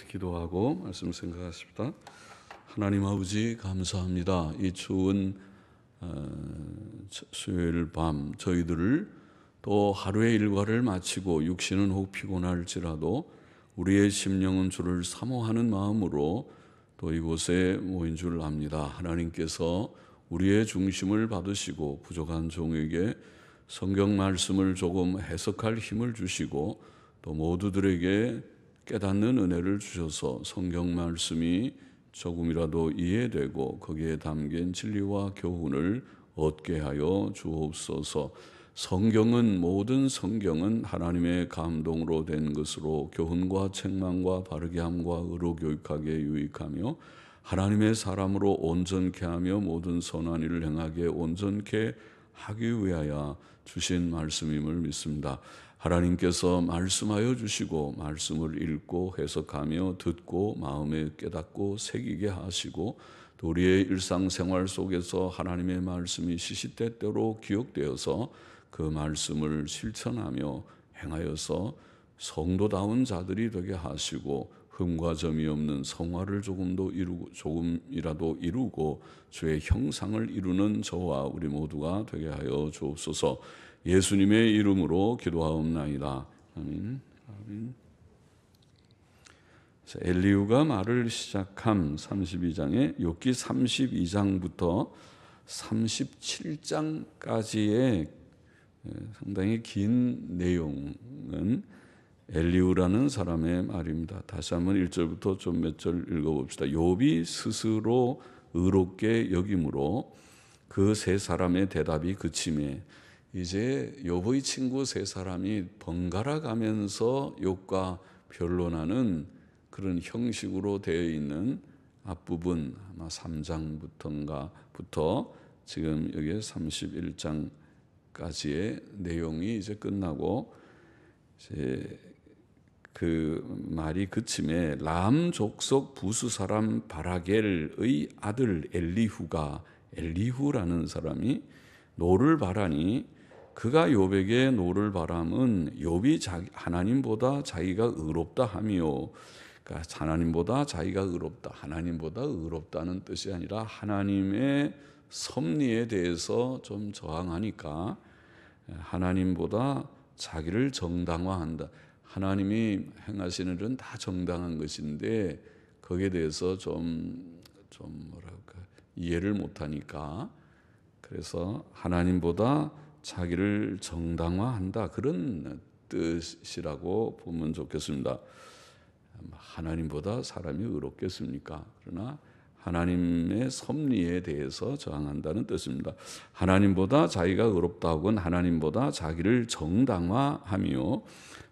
기도하고 말씀 생각하십니다. 하나님 아버지 감사합니다. 이 추운 수요일 밤 저희들을 또 하루의 일과를 마치고 육신은 혹 피곤할지라도 우리의 심령은 주를 사모하는 마음으로 또 이곳에 모인 줄 압니다. 하나님께서 우리의 중심을 받으시고 부족한 종에게 성경 말씀을 조금 해석할 힘을 주시고 또 모두들에게 깨닫는 은혜를 주셔서 성경 말씀이 조금이라도 이해되고 거기에 담긴 진리와 교훈을 얻게 하여 주옵소서. 모든 성경은 하나님의 감동으로 된 것으로 교훈과 책망과 바르게 함과 의로 교육하기에 유익하며 하나님의 사람으로 온전케 하며 모든 선한 일을 행하기에 온전케 하기 위하여 주신 말씀임을 믿습니다. 하나님께서 말씀하여 주시고 말씀을 읽고 해석하며 듣고 마음에 깨닫고 새기게 하시고 또 우리의 일상생활 속에서 하나님의 말씀이 시시때때로 기억되어서 그 말씀을 실천하며 행하여서 성도다운 자들이 되게 하시고 흠과 점이 없는 성화를 조금이라도 이루고 주의 형상을 이루는 저와 우리 모두가 되게 하여 주옵소서. 예수님의 이름으로 기도하옵나이다. 아멘. 아멘. 엘리후가 말을 시작함 32장에 욥기 32장부터 37장까지의 상당히 긴 내용은 엘리후라는 사람의 말입니다. 다시 한번 1절부터 좀 몇 절 읽어봅시다. 욥이 스스로 의롭게 여김으로 그 세 사람의 대답이 그치매 이제 욥의 친구 세 사람이 번갈아 가면서 욥과 변론하는 그런 형식으로 되어 있는 앞부분 아마 3장부터 지금 여기 31장까지의 내용이 이제 끝나고 이제 그 말이 그침에 람 족속 부수 사람 바라겔의 아들 엘리후라는 사람이 노를 바라니 그가 욥에게 노를 바람은 욥이 하나님보다 자기가 의롭다 하며, 그러니까 하나님보다 자기가 의롭다, 하나님보다 의롭다는 뜻이 아니라 하나님의 섭리에 대해서 좀 저항하니까 하나님보다 자기를 정당화한다. 하나님이 행하시는 일은 다 정당한 것인데 거기에 대해서 좀 뭐랄까 이해를 못하니까 그래서 하나님보다 자기를 정당화한다 그런 뜻이라고 보면 좋겠습니다. 하나님보다 사람이 의롭겠습니까? 그러나 하나님의 섭리에 대해서 저항한다는 뜻입니다. 하나님보다 자기가 의롭다고는 하나님보다 자기를 정당화하며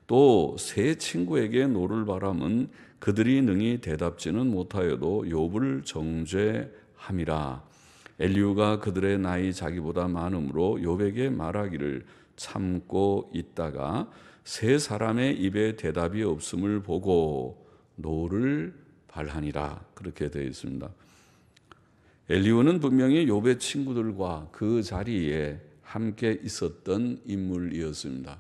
또 세 친구에게 노를 바람은 그들이 능히 대답지는 못하여도 욥을 정죄함이라. 엘리후가 그들의 나이 자기보다 많으므로 욥에게 말하기를 참고 있다가 세 사람의 입에 대답이 없음을 보고 노를 발하니라. 그렇게 되어 있습니다. 엘리후는 분명히 욥의 친구들과 그 자리에 함께 있었던 인물이었습니다.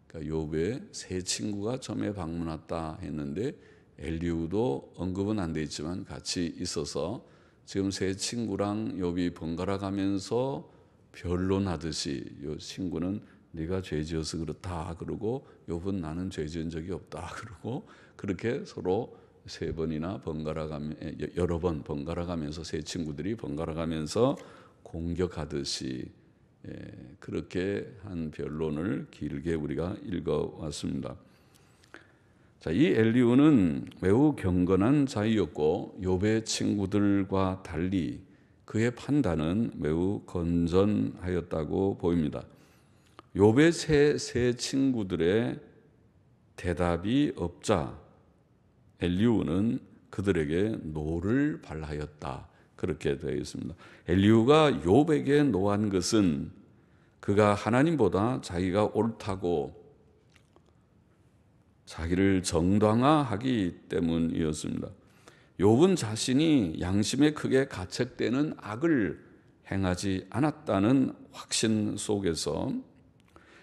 그러니까 욥의 세 친구가 처음에 방문했다 했는데 엘리후도 언급은 안 돼 있지만 같이 있어서 지금 세 친구랑 욥이 번갈아 가면서 변론하듯이 이 친구는 네가 죄 지어서 그렇다 그러고 욥은 나는 죄 지은 적이 없다 그러고 그렇게 서로 여러 번 번갈아 가면서 세 친구들이 번갈아 가면서 공격하듯이 그렇게 한 변론을 길게 우리가 읽어왔습니다. 자, 이 엘리후는 매우 경건한 자이었고 욥의 친구들과 달리 그의 판단은 매우 건전하였다고 보입니다. 욥의 세 친구들의 대답이 없자 엘리후는 그들에게 노를 발하였다. 그렇게 되어 있습니다. 엘리후가 욥에게 노한 것은 그가 하나님보다 자기가 옳다고 자기를 정당화하기 때문이었습니다. 욥은 자신이 양심에 크게 가책되는 악을 행하지 않았다는 확신 속에서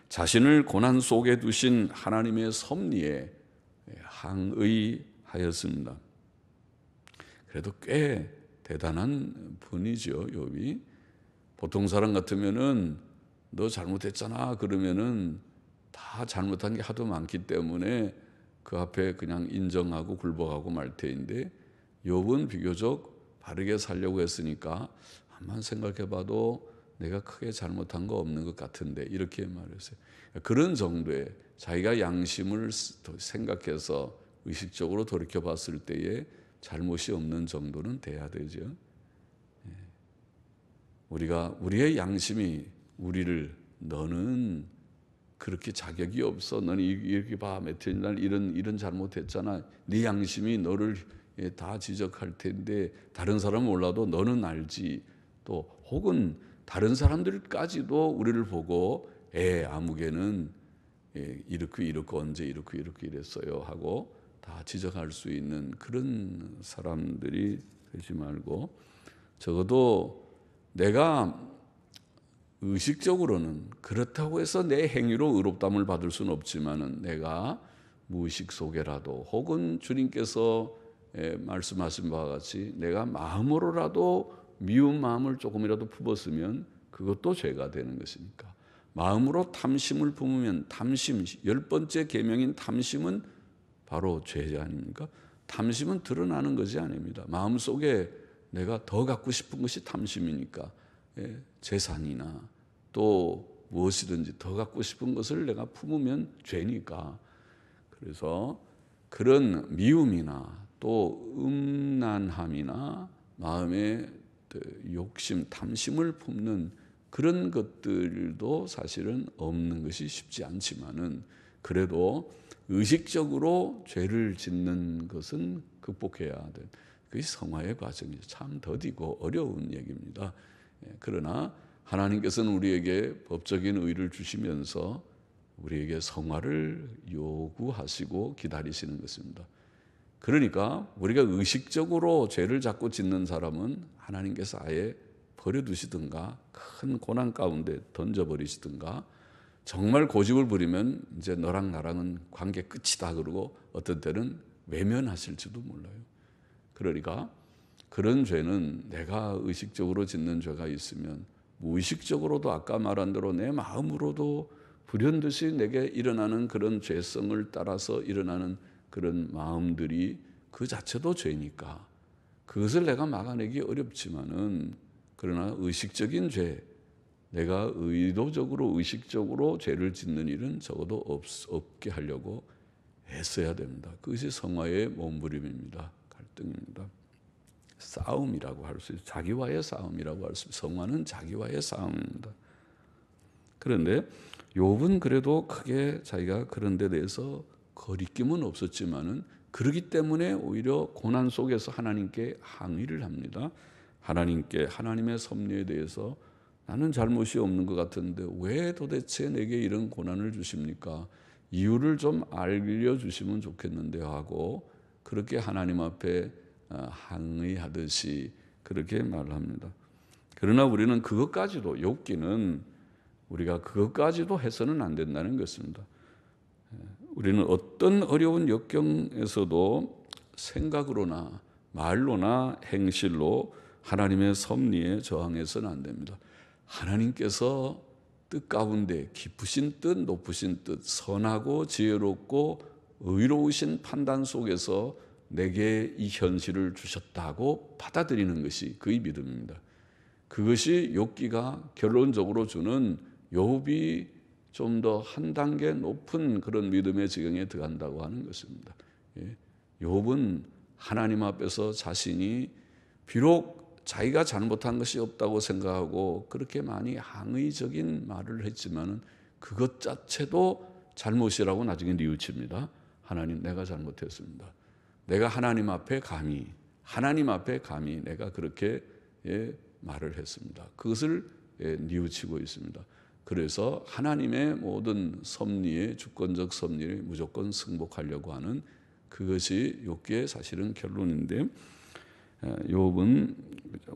자신을 고난 속에 두신 하나님의 섭리에 항의하였습니다. 하였습니다. 그래도 꽤 대단한 분이죠, 욥이. 보통 사람 같으면은 너 잘못했잖아 그러면은 다 잘못한 게 하도 많기 때문에 그 앞에 그냥 인정하고 굴복하고 말 테인데, 욥은 비교적 바르게 살려고 했으니까 한번 생각해봐도 내가 크게 잘못한 거 없는 것 같은데 이렇게 말했어요. 그런 정도의 자기가 양심을 생각해서 의식적으로 돌이켜봤을 때에 잘못이 없는 정도는 돼야 되죠. 우리의 양심이 우리를 너는 그렇게 자격이 없어. 너는 이렇게 봐. 며칠 날 이런 잘못했잖아. 네 양심이 너를 다 지적할 텐데 다른 사람은 몰라도 너는 알지. 또 혹은 다른 사람들까지도 우리를 보고 아무개는 이렇고 언제 이렇고 이랬어요 하고 다 지적할 수 있는 그런 사람들이 되지 말고, 적어도 내가 의식적으로는 그렇다고 해서 내 행위로 의롭다함을 받을 수는 없지만은 내가 무의식 속에라도 혹은 주님께서 말씀하신 바와 같이 내가 마음으로라도 미운 마음을 조금이라도 품었으면 그것도 죄가 되는 것이니까, 마음으로 탐심을 품으면 탐심, 10번째 계명인 탐심은 바로 죄 아닙니까? 탐심은 드러나는 것이 아닙니다. 마음속에 내가 더 갖고 싶은 것이 탐심이니까, 재산이나 또 무엇이든지 더 갖고 싶은 것을 내가 품으면 죄니까. 그래서 그런 미움이나 또 음란함이나 마음의 욕심, 탐심을 품는 그런 것들도 사실은 없는 것이 쉽지 않지만은, 그래도 의식적으로 죄를 짓는 것은 극복해야 될, 그게 성화의 과정이죠. 참 더디고 어려운 얘기입니다. 그러나 하나님께서는 우리에게 법적인 의를 주시면서 우리에게 성화를 요구하시고 기다리시는 것입니다. 그러니까 우리가 의식적으로 죄를 자꾸 짓는 사람은 하나님께서 아예 버려두시든가 큰 고난 가운데 던져버리시든가, 정말 고집을 부리면 이제 너랑 나랑은 관계 끝이다 그러고 어떤 때는 외면하실지도 몰라요. 그러니까 그런 죄는 내가 의식적으로 짓는 죄가 있으면 무의식적으로도 아까 말한 대로 내 마음으로도 불현듯이 내게 일어나는 그런 죄성을 따라서 일어나는 그런 마음들이 그 자체도 죄니까 그것을 내가 막아내기 어렵지만은, 그러나 의식적인 죄, 내가 의도적으로 의식적으로 죄를 짓는 일은 적어도 없게 하려고 애써야 됩니다. 그것이 성화의 몸부림입니다. 갈등입니다. 싸움이라고 할 수 있어요. 자기와의 싸움이라고 할 수 있어요. 성화는 자기와의 싸움입니다. 그런데 욥은 그래도 크게 자기가 그런 데 대해서 거리낌은 없었지만은, 그러기 때문에 오히려 고난 속에서 하나님께 항의를 합니다. 하나님께, 하나님의 섭리에 대해서 나는 잘못이 없는 것 같은데 왜 도대체 내게 이런 고난을 주십니까? 이유를 좀 알려주시면 좋겠는데요 하고 그렇게 하나님 앞에 항의하듯이 그렇게 말합니다. 그러나 우리는 그것까지도, 욥기는 우리가 그것까지도 해서는 안 된다는 것입니다. 우리는 어떤 어려운 역경에서도 생각으로나 말로나 행실로 하나님의 섭리에 저항해서는 안 됩니다. 하나님께서 뜻 가운데 깊으신 뜻, 높으신 뜻, 선하고 지혜롭고 의로우신 판단 속에서 내게 이 현실을 주셨다고 받아들이는 것이 그의 믿음입니다. 그것이 욥기가 결론적으로 주는, 욥이 좀 더 한 단계 높은 그런 믿음의 지경에 들어간다고 하는 것입니다. 욥은 하나님 앞에서 자신이 비록 자기가 잘못한 것이 없다고 생각하고 그렇게 많이 항의적인 말을 했지만 그것 자체도 잘못이라고 나중에 뉘우칩니다. 하나님, 내가 잘못했습니다. 내가 하나님 앞에 감히 내가 그렇게 말을 했습니다. 그것을 뉘우치고 있습니다. 그래서 하나님의 모든 섭리에, 주권적 섭리에 무조건 승복하려고 하는 그것이 욥기의 사실은 결론인데, 욥은,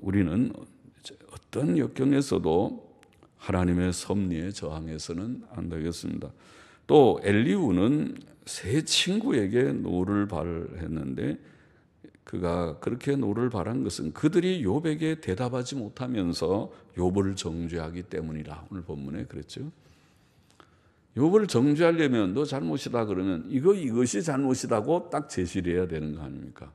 우리는 어떤 역경에서도 하나님의 섭리에 저항해서는 안 되겠습니다. 또 엘리후는 세 친구에게 노를 발했는데 그가 그렇게 노를 발한 것은 그들이 욥에게 대답하지 못하면서 욥을 정죄하기 때문이라. 오늘 본문에 그랬죠. 욥을 정죄하려면 너 잘못이다 그러면 이것이 잘못이라고 딱 제시를 해야 되는 거 아닙니까?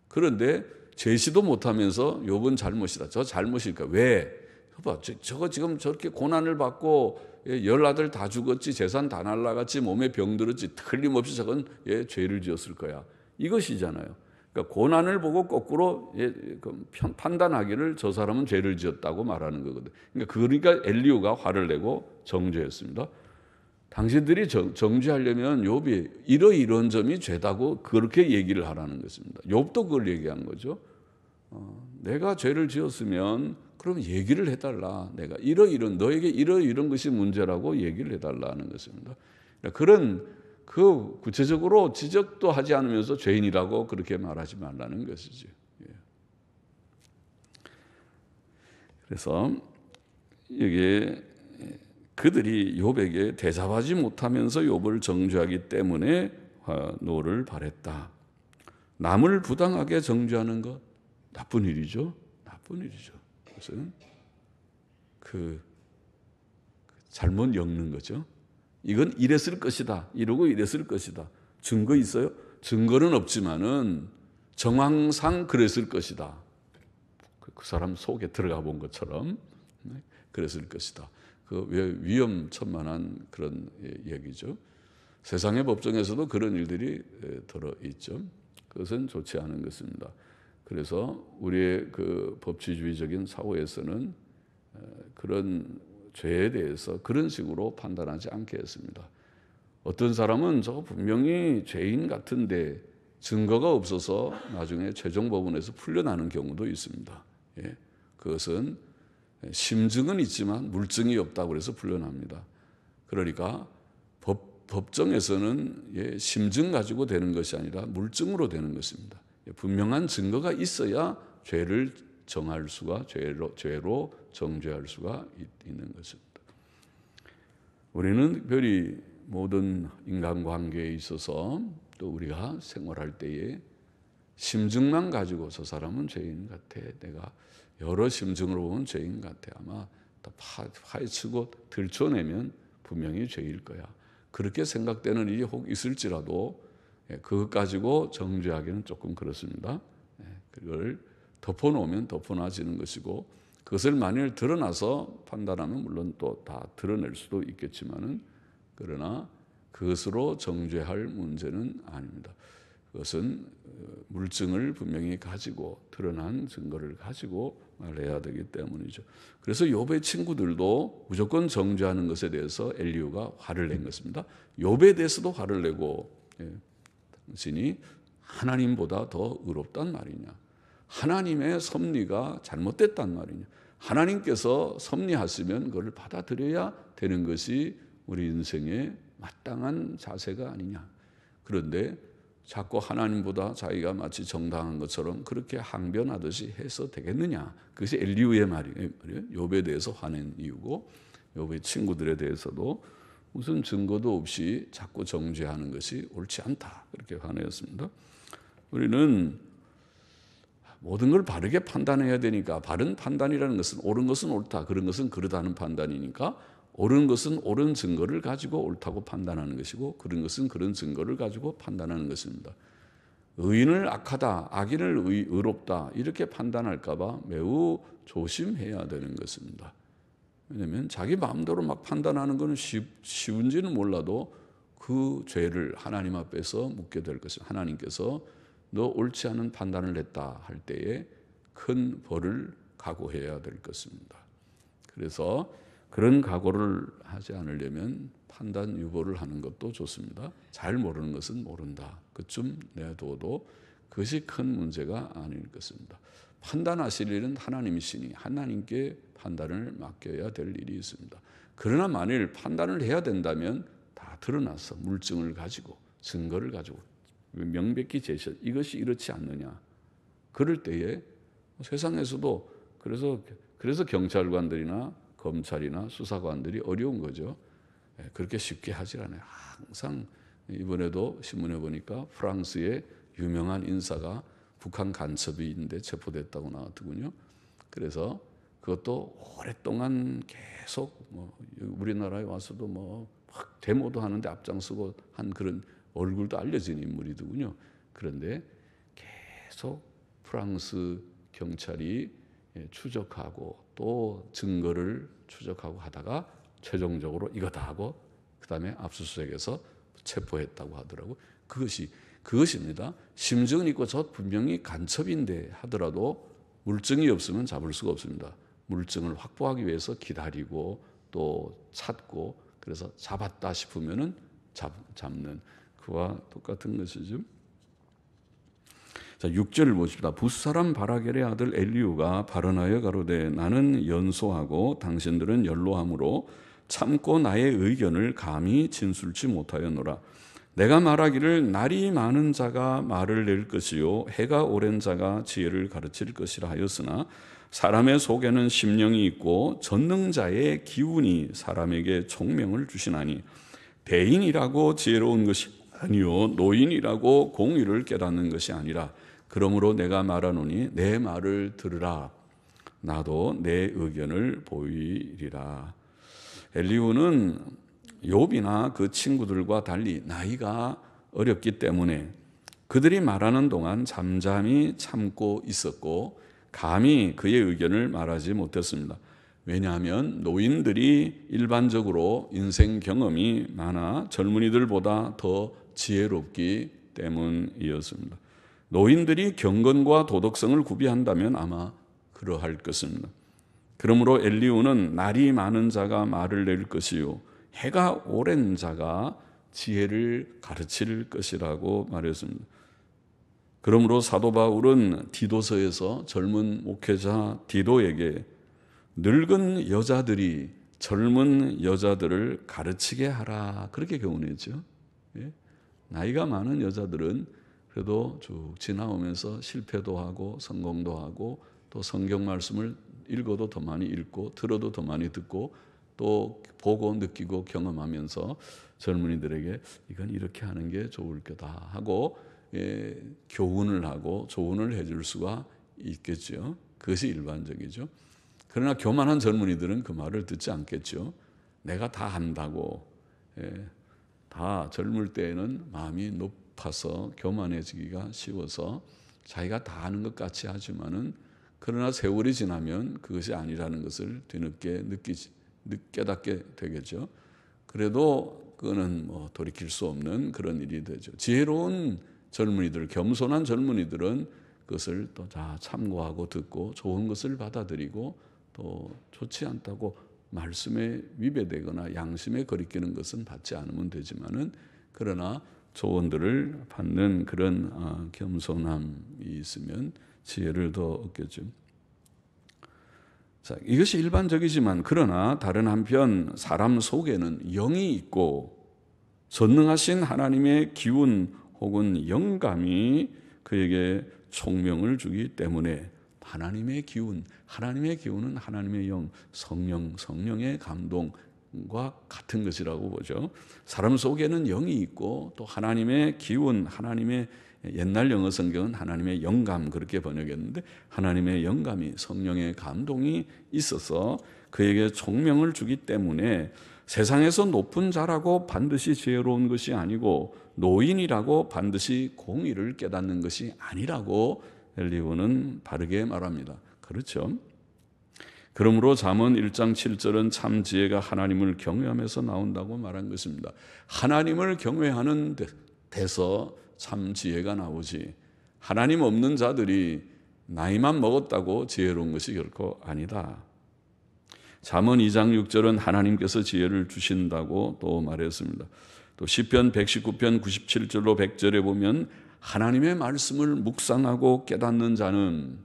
그런데 제시도 못하면서 욥은 잘못이다. 저 잘못일까? 왜? 봐, 저거 지금 저렇게 고난을 받고 10아들 다 죽었지, 재산 다 날라갔지, 몸에 병 들었지, 틀림없이 저건 죄를 지었을 거야. 이것이잖아요. 그러니까 고난을 보고 거꾸로 판단하기를 저 사람은 죄를 지었다고 말하는 거거든. 그러니까 엘리후가 화를 내고 정죄했습니다. 당신들이 정죄하려면 욥이 이런 점이 죄다고 그렇게 얘기를 하라는 것입니다. 욥도 그걸 얘기한 거죠. 내가 죄를 지었으면 그럼 얘기를 해달라. 내가 너에게 이런 것이 문제라고 얘기를 해달라는 것입니다. 그런 구체적으로 지적도 하지 않으면서 죄인이라고 그렇게 말하지 말라는 것이죠. 그래서 이게 그들이 욥에게 대답하지 못하면서 욥을 정죄하기 때문에 노를 발했다. 남을 부당하게 정죄하는 것 나쁜 일이죠. 나쁜 일이죠. 그것은 잘못 엮는 거죠. 이건 이랬을 것이다. 이러고 이랬을 것이다. 증거 있어요? 증거는 없지만은 정황상 그랬을 것이다. 그 사람 속에 들어가 본 것처럼 그랬을 것이다. 왜 위험천만한 그런 얘기죠. 세상의 법정에서도 그런 일들이 들어있죠. 그것은 좋지 않은 것입니다. 그래서 우리의 법치주의적인 사고에서는 그런 죄에 대해서 그런 식으로 판단하지 않게 했습니다. 어떤 사람은 저거 분명히 죄인 같은데 증거가 없어서 나중에 최종 법원에서 풀려나는 경우도 있습니다. 그것은 심증은 있지만 물증이 없다고 해서 풀려납니다. 그러니까 법정에서는 심증 가지고 되는 것이 아니라 물증으로 되는 것입니다. 분명한 증거가 있어야 죄를 정할 수가 죄로 정죄할 수가 있는 것입니다. 우리는 특별히 모든 인간관계에 있어서 또 우리가 생활할 때에 심증만 가지고 저 사람은 죄인 같아. 내가 여러 심증으로 보면 죄인 같아. 아마 파헤치고 들춰내면 분명히 죄일 거야. 그렇게 생각되는 일이 혹 있을지라도 그것 가지고 정죄하기는 조금 그렇습니다. 그걸 덮어놓으면 덮어놔지는 것이고 그것을 만일 드러나서 판단하면 물론 또 다 드러낼 수도 있겠지만은 그러나 그것으로 정죄할 문제는 아닙니다. 그것은 물증을 분명히 가지고 드러난 증거를 가지고 말해야 되기 때문이죠. 그래서 욥의 친구들도 무조건 정죄하는 것에 대해서 엘리후가 화를 낸 것입니다. 욥에 대해서도 화를 내고 당신이 하나님보다 더 의롭단 말이냐. 하나님의 섭리가 잘못됐단 말이냐. 하나님께서 섭리하시면 그걸 받아들여야 되는 것이 우리 인생의 마땅한 자세가 아니냐. 그런데 자꾸 하나님보다 자기가 마치 정당한 것처럼 그렇게 항변하듯이 해서 되겠느냐. 그것이 엘리후의 말이에요. 욥에 대해서 화낸 이유고 욥의 친구들에 대해서도 무슨 증거도 없이 자꾸 정죄하는 것이 옳지 않다. 그렇게 화내었습니다. 우리는 모든 걸 바르게 판단해야 되니까 바른 판단이라는 것은 옳은 것은 옳다. 그런 것은 그르다는 판단이니까 옳은 것은 옳은 증거를 가지고 옳다고 판단하는 것이고 그런 것은 그런 증거를 가지고 판단하는 것입니다. 의인을 악하다, 악인을 의롭다 이렇게 판단할까 봐 매우 조심해야 되는 것입니다. 왜냐하면 자기 마음대로 막 판단하는 것은 쉬운지는 몰라도 그 죄를 하나님 앞에서 묻게 될 것입니다. 하나님께서 너 옳지 않은 판단을 했다 할 때에 큰 벌을 각오해야 될 것입니다. 그래서 그런 각오를 하지 않으려면 판단 유보를 하는 것도 좋습니다. 잘 모르는 것은 모른다. 그쯤 내둬도 그것이 큰 문제가 아닐 것입니다. 판단하실 일은 하나님이시니 하나님께 판단을 맡겨야 될 일이 있습니다. 그러나 만일 판단을 해야 된다면 다 드러나서 물증을 가지고 증거를 가지고 명백히 제시해 이것이 이렇지 않느냐. 그럴 때에 세상에서도 그래서 경찰관들이나 검찰이나 수사관들이 어려운 거죠. 그렇게 쉽게 하질 않아요. 항상 이번에도 신문에 보니까 프랑스의 유명한 인사가 북한 간첩인데 체포됐다고 나왔더군요. 그래서 그것도 오랫동안 계속 우리나라에 와서도 막 데모도 하는데 앞장서고 한 그런 얼굴도 알려진 인물이더군요. 그런데 계속 프랑스 경찰이 추적하고 또 증거를 추적하고 하다가 최종적으로 이거다 하고 그다음에 압수수색해서 체포했다고 하더라고요. 그것입니다. 심증은 있고 저 분명히 간첩인데 하더라도 물증이 없으면 잡을 수가 없습니다. 물증을 확보하기 위해서 기다리고 또 찾고 그래서 잡았다 싶으면은 잡는 그와 똑같은 것이죠. 자, 6절을 보십시다. 붓사람 바라겔의 아들 엘리후가 발언하여 가로되 나는 연소하고 당신들은 연로함으로 참고 나의 의견을 감히 진술치 못하였노라. 내가 말하기를 날이 많은 자가 말을 낼 것이요 해가 오랜 자가 지혜를 가르칠 것이라 하였으나 사람의 속에는 심령이 있고 전능자의 기운이 사람에게 총명을 주시나니 대인이라고 지혜로운 것이 아니요 노인이라고 공의를 깨닫는 것이 아니라 그러므로 내가 말하노니 내 말을 들으라. 나도 내 의견을 보이리라. 엘리후는 욥이나 그 친구들과 달리 나이가 어렸기 때문에 그들이 말하는 동안 잠잠히 참고 있었고 감히 그의 의견을 말하지 못했습니다. 왜냐하면 노인들이 일반적으로 인생 경험이 많아 젊은이들보다 더 지혜롭기 때문이었습니다. 노인들이 경건과 도덕성을 구비한다면 아마 그러할 것입니다. 그러므로 엘리후는 날이 많은 자가 말을 낼 것이요 해가 오랜 자가 지혜를 가르칠 것이라고 말했습니다. 그러므로 사도 바울은 디도서에서 젊은 목회자 디도에게 늙은 여자들이 젊은 여자들을 가르치게 하라 그렇게 교훈했죠. 나이가 많은 여자들은 그래도 쭉 지나오면서 실패도 하고 성공도 하고 또 성경 말씀을 읽어도 더 많이 읽고 들어도 더 많이 듣고 또 보고 느끼고 경험하면서 젊은이들에게 이건 이렇게 하는 게 좋을 거다 하고 교훈을 하고 조언을 해줄 수가 있겠죠. 그것이 일반적이죠. 그러나 교만한 젊은이들은 그 말을 듣지 않겠죠. 내가 다 한다고. 다 젊을 때에는 마음이 높아서 교만해지기가 쉬워서 자기가 다 하는 것 같이 하지만은 그러나 세월이 지나면 그것이 아니라는 것을 뒤늦게 깨닫게 되겠죠. 그래도 그거는 돌이킬 수 없는 그런 일이 되죠. 지혜로운 젊은이들, 겸손한 젊은이들은 그것을 또 다 참고하고 듣고 좋은 것을 받아들이고 또 좋지 않다고 말씀에 위배되거나 양심에 거리끼는 것은 받지 않으면 되지만은 그러나 조언들을 받는 그런 겸손함이 있으면 지혜를 더 얻겠죠. 자, 이것이 일반적이지만 그러나 다른 한편 사람 속에는 영이 있고 전능하신 하나님의 기운 혹은 영감이 그에게 총명을 주기 때문에 하나님의 기운은 하나님의 영, 성령의 감동과 같은 것이라고 보죠. 사람 속에는 영이 있고 또 하나님의 기운, 하나님의 옛날 영어 성경은 하나님의 영감 그렇게 번역했는데 하나님의 영감이 성령의 감동이 있어서 그에게 총명을 주기 때문에 세상에서 높은 자라고 반드시 지혜로운 것이 아니고 노인이라고 반드시 공의를 깨닫는 것이 아니라고 엘리후는 바르게 말합니다. 그렇죠? 그러므로 잠언 1장 7절은 참 지혜가 하나님을 경외하면서 나온다고 말한 것입니다. 하나님을 경외하는 데서 참 지혜가 나오지 하나님 없는 자들이 나이만 먹었다고 지혜로운 것이 결코 아니다. 잠언 2장 6절은 하나님께서 지혜를 주신다고 또 말했습니다. 또 시편 119편 97절로 100절에 보면 하나님의 말씀을 묵상하고 깨닫는 자는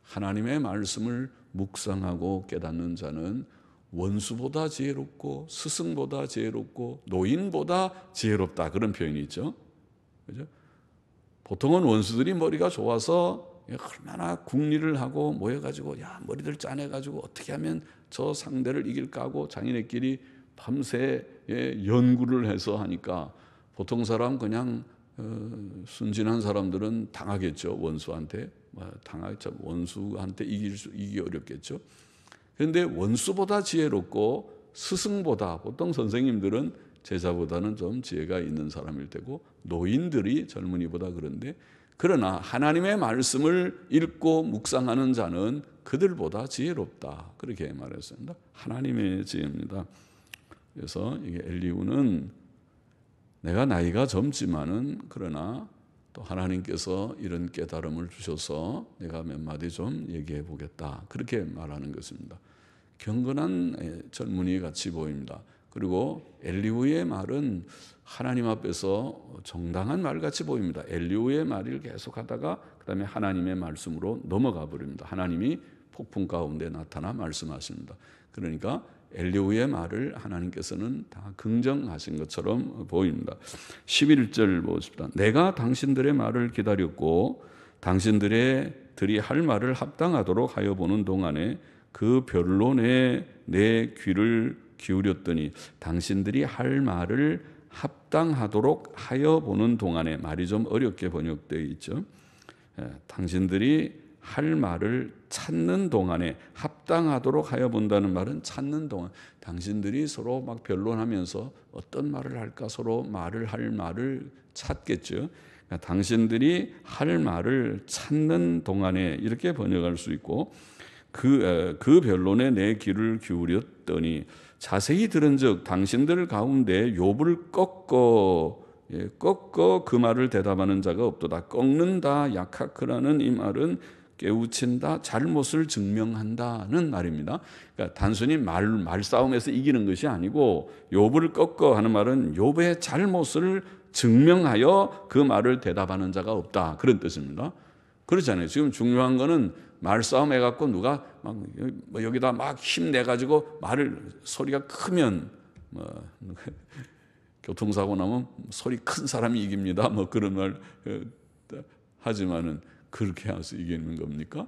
하나님의 말씀을 묵상하고 깨닫는 자는 원수보다 지혜롭고 스승보다 지혜롭고 노인보다 지혜롭다 그런 표현이 있죠. 그죠? 보통은 원수들이 머리가 좋아서 얼마나 궁리를 하고 모여가지고 머리들 짜내가지고 어떻게 하면 저 상대를 이길까 하고 자기네끼리 밤새 연구를 해서 하니까 보통 사람 그냥 순진한 사람들은 당하겠죠. 원수한테 당하겠죠. 원수한테 이기기 어렵겠죠. 그런데 원수보다 지혜롭고 스승보다, 보통 선생님들은 제자보다는 좀 지혜가 있는 사람일 테고 노인들이 젊은이보다 그런데, 그러나 하나님의 말씀을 읽고 묵상하는 자는 그들보다 지혜롭다, 그렇게 말했습니다. 하나님의 지혜입니다. 그래서 이게 엘리후는 내가 나이가 젊지만은 그러나 또 하나님께서 이런 깨달음을 주셔서 내가 몇 마디 좀 얘기해 보겠다, 그렇게 말하는 것입니다. 경건한 젊은이 같이 보입니다. 그리고 엘리후의 말은 하나님 앞에서 정당한 말 같이 보입니다. 엘리후의 말을 계속하다가 그 다음에 하나님의 말씀으로 넘어가 버립니다. 하나님이 폭풍 가운데 나타나 말씀하십니다. 그러니까 엘리후의 말을 하나님께서는 다 긍정하신 것처럼 보입니다. 11절 보십시다. 내가 당신들의 말을 기다렸고 당신들이 할 말을 합당하도록 하여 보는 동안에 그 변론에 내 귀를 기울였더니, 당신들이 할 말을 합당하도록 하여 보는 동안에, 말이 좀 어렵게 번역되어 있죠. 당신들이 할 말을 찾는 동안에, 합당하도록 하여 본다는 말은 찾는 동안, 당신들이 서로 막 변론하면서 어떤 말을 할까 서로 말을 할 말을 찾겠죠. 그러니까 당신들이 할 말을 찾는 동안에, 이렇게 번역할 수 있고, 그 변론에 내 귀를 기울였더니 자세히 들은즉 당신들 가운데 욥을 꺾어 그 말을 대답하는 자가 없도다. 꺾는다, 약하크라는 이 말은 깨우친다, 잘못을 증명한다는 말입니다. 그러니까 단순히 말싸움에서 이기는 것이 아니고, 욥을 꺾어 하는 말은 욥의 잘못을 증명하여 그 말을 대답하는 자가 없다, 그런 뜻입니다. 그렇잖아요. 지금 중요한 거는 말싸움 해갖고 누가 막 여기다 막 힘내가지고 소리가 크면 교통사고 나면 소리 큰 사람이 이깁니다, 그런 말 하지만은 그렇게 해서 이기는 겁니까?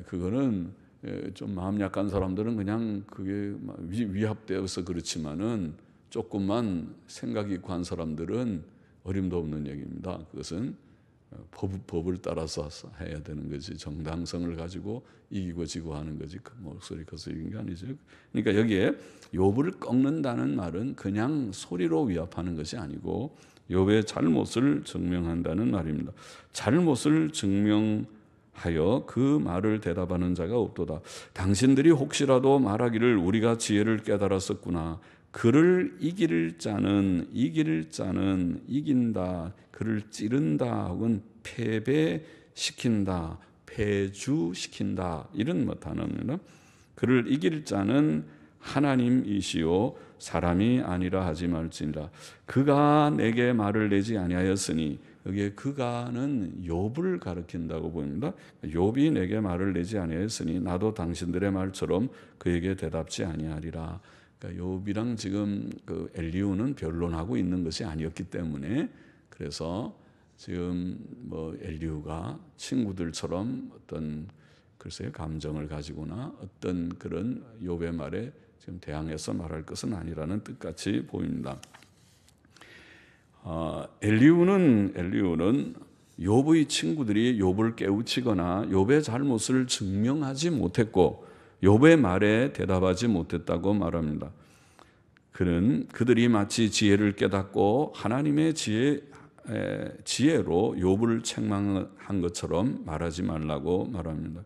그거는 좀 마음 약한 사람들은 그냥 그게 위압되어서 그렇지만은 조금만 생각이 있고 한 사람들은 어림도 없는 얘기입니다. 그것은 법을 따라서 해야 되는 거지, 정당성을 가지고 이기고 지고 하는 거지, 그 목소리 커서 이긴 게 아니죠. 그러니까 여기에 욥을 꺾는다는 말은 그냥 소리로 위압하는 것이 아니고 욥의 잘못을 증명한다는 말입니다. 잘못을 증명하여 그 말을 대답하는 자가 없도다. 당신들이 혹시라도 말하기를 우리가 지혜를 깨달았었구나, 그를 이길 자는 이긴다, 그를 찌른다, 혹은 패배시킨다, 패주시킨다, 이런 단어입니다. 그를 이길 자는 하나님이시요 사람이 아니라 하지 말지니라. 그가 내게 말을 내지 아니하였으니, 여기에 그가는 욥을 가리킨다고 보입니다. 욥이 내게 말을 내지 아니하였으니 나도 당신들의 말처럼 그에게 대답지 아니하리라. 그러니까 욥이랑 지금 그 엘리후는 변론하고 있는 것이 아니었기 때문에, 그래서 지금 엘리후가 친구들처럼 어떤 글쎄요 감정을 가지거나 어떤 그런 욥의 말에 지금 대항해서 말할 것은 아니라는 뜻같이 보입니다. 엘리후는 욥의 친구들이 욥을 깨우치거나 욥의 잘못을 증명하지 못했고 욥의 말에 대답하지 못했다고 말합니다. 그들이 마치 지혜를 깨닫고 하나님의 지혜로 욥을 책망한 것처럼 말하지 말라고 말합니다.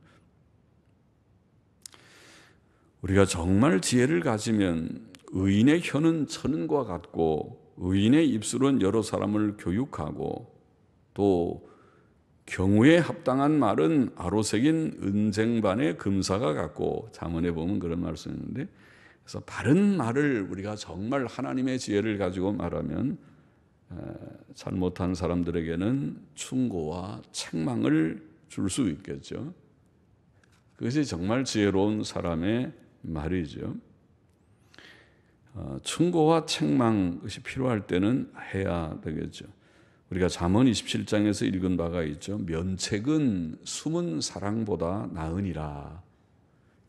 우리가 정말 지혜를 가지면 의인의 혀는 천은과 같고 의인의 입술은 여러 사람을 교육하고, 또 경우에 합당한 말은 아로새긴 은쟁반의 금사가 같고, 잠언에 보면 그런 말씀이 있는데, 그래서 바른 말을 우리가 정말 하나님의 지혜를 가지고 말하면 잘못한 사람들에게는 충고와 책망을 줄 수 있겠죠. 그것이 정말 지혜로운 사람의 말이죠. 충고와 책망, 그것이 필요할 때는 해야 되겠죠. 우리가 잠언 27장에서 읽은 바가 있죠. 면책은 숨은 사랑보다 나으니라.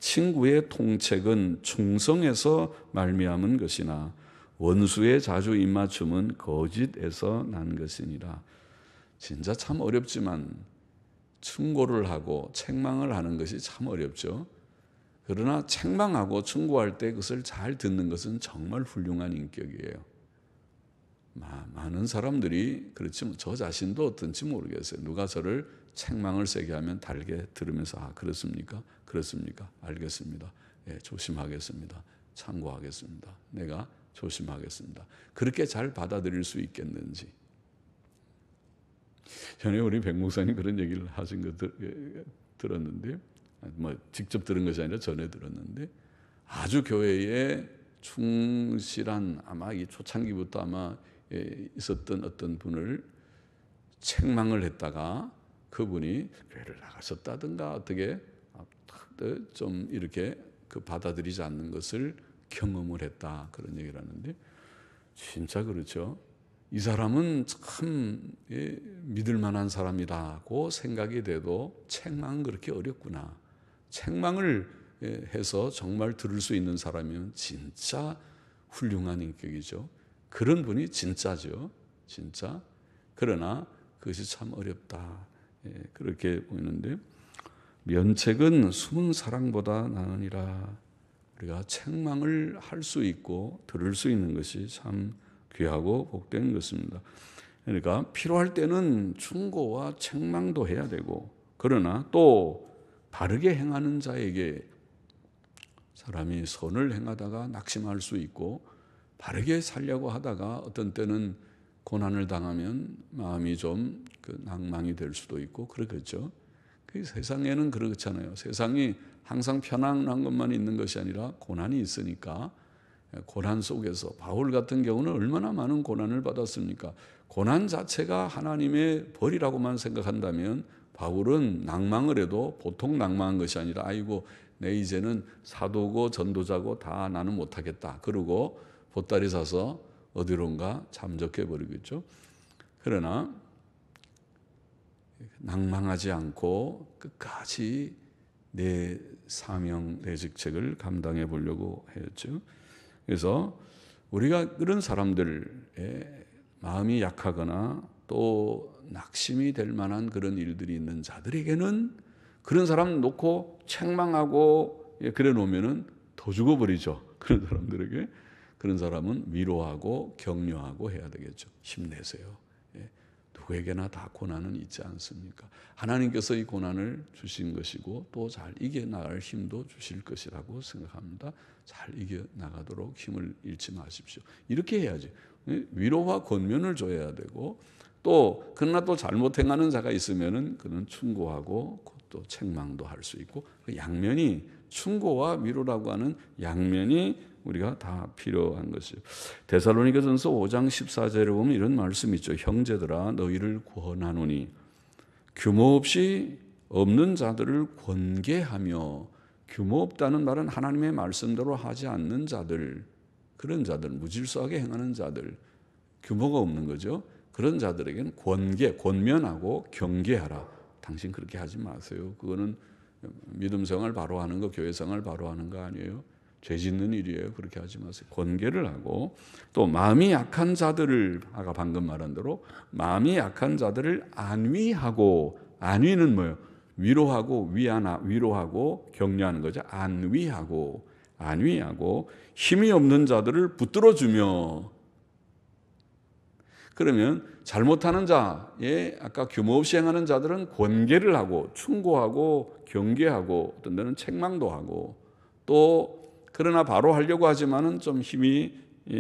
친구의 통책은 충성에서 말미암은 것이나 원수의 자주 입맞춤은 거짓에서 난 것이니라. 진짜 참 어렵지만 충고를 하고 책망을 하는 것이 참 어렵죠. 그러나 책망하고 충고할 때 그것을 잘 듣는 것은 정말 훌륭한 인격이에요. 많은 사람들이 그렇지만 저 자신도 어떤지 모르겠어요. 누가 저를 책망을 세게 하면 달게 들으면서 그렇습니까? 그렇습니까? 알겠습니다. 예, 조심하겠습니다. 참고하겠습니다. 내가 조심하겠습니다. 그렇게 잘 받아들일 수 있겠는지. 전에 우리 백 목사님 그런 얘기를 하신 거 들었는데, 직접 들은 것이 아니라 전에 들었는데, 아주 교회에 충실한 아마 이 초창기부터 아마 있었던 어떤 분을 책망을 했다가 그분이 교회를 나가셨다든가 어떻게 좀 이렇게 받아들이지 않는 것을 경험을 했다, 그런 얘기를 하는데 진짜 그렇죠. 이 사람은 참 믿을 만한 사람이라고 생각이 돼도 책망은 그렇게 어렵구나. 책망을 해서 정말 들을 수 있는 사람이면 진짜 훌륭한 인격이죠. 그런 분이 진짜죠. 진짜. 그러나 그것이 참 어렵다. 그렇게 보이는데, 면책은 숨은 사랑보다 나으니라. 우리가 책망을 할 수 있고 들을 수 있는 것이 참 귀하고 복된 것입니다. 그러니까 필요할 때는 충고와 책망도 해야 되고, 그러나 또 바르게 행하는 자에게 사람이 선을 행하다가 낙심할 수 있고, 바르게 살려고 하다가 어떤 때는 고난을 당하면 마음이 좀 낭망이 될 수도 있고 그러겠죠. 그 세상에는 그렇잖아요. 세상이 항상 편안한 것만 있는 것이 아니라 고난이 있으니까, 고난 속에서 바울 같은 경우는 얼마나 많은 고난을 받았습니까? 고난 자체가 하나님의 벌이라고만 생각한다면 바울은 낭망을 해도 보통 낭망한 것이 아니라 아이고 내 이제는 사도고 전도자고 다 나는 못하겠다, 그러고 보따리 사서 어디론가 잠적해 버리겠죠. 그러나 낭망하지 않고 끝까지 내 사명, 내 직책을 감당해 보려고 했죠. 그래서 우리가 그런 사람들의 마음이 약하거나 또 낙심이 될 만한 그런 일들이 있는 자들에게는 그런 사람 놓고 책망하고 그래 놓으면은 더 죽어버리죠. 그런 사람들에게. 그런 사람은 위로하고 격려하고 해야 되겠죠. 힘내세요. 누구에게나 다 고난은 있지 않습니까? 하나님께서 이 고난을 주신 것이고 또 잘 이겨나갈 힘도 주실 것이라고 생각합니다. 잘 이겨나가도록 힘을 잃지 마십시오. 이렇게 해야지. 위로와 권면을 줘야 되고, 또 그러나 또 잘못 행하는 자가 있으면은 그는 충고하고 또 책망도 할 수 있고, 그 양면이, 충고와 위로라고 하는 양면이 우리가 다 필요한 것이죠. 데살로니가전서 5장 14절에 보면 이런 말씀이 있죠. 형제들아 너희를 권하노니 규모 없이 없는 자들을 권계하며, 규모 없다는 말은 하나님의 말씀대로 하지 않는 자들, 그런 자들, 무질서하게 행하는 자들, 규모가 없는 거죠. 그런 자들에게는 권면하고 경계하라. 당신 그렇게 하지 마세요. 그거는 믿음 생활 바로 하는 거, 교회 생활 바로 하는 거 아니에요. 죄 짓는 일이에요. 그렇게 하지 마세요. 권계를 하고, 또 마음이 약한 자들을, 아까 방금 말한 대로 마음이 약한 자들을 안위하고, 안위는 뭐예요? 위로하고 위로하고 격려하는 거죠. 안위하고 힘이 없는 자들을 붙들어주며. 그러면 잘못하는 자의 아까 규모 없이 행하는 자들은 권계를 하고 충고하고 경계하고 어떤 데는 책망도 하고, 또 그러나 바로 하려고 하지만은 좀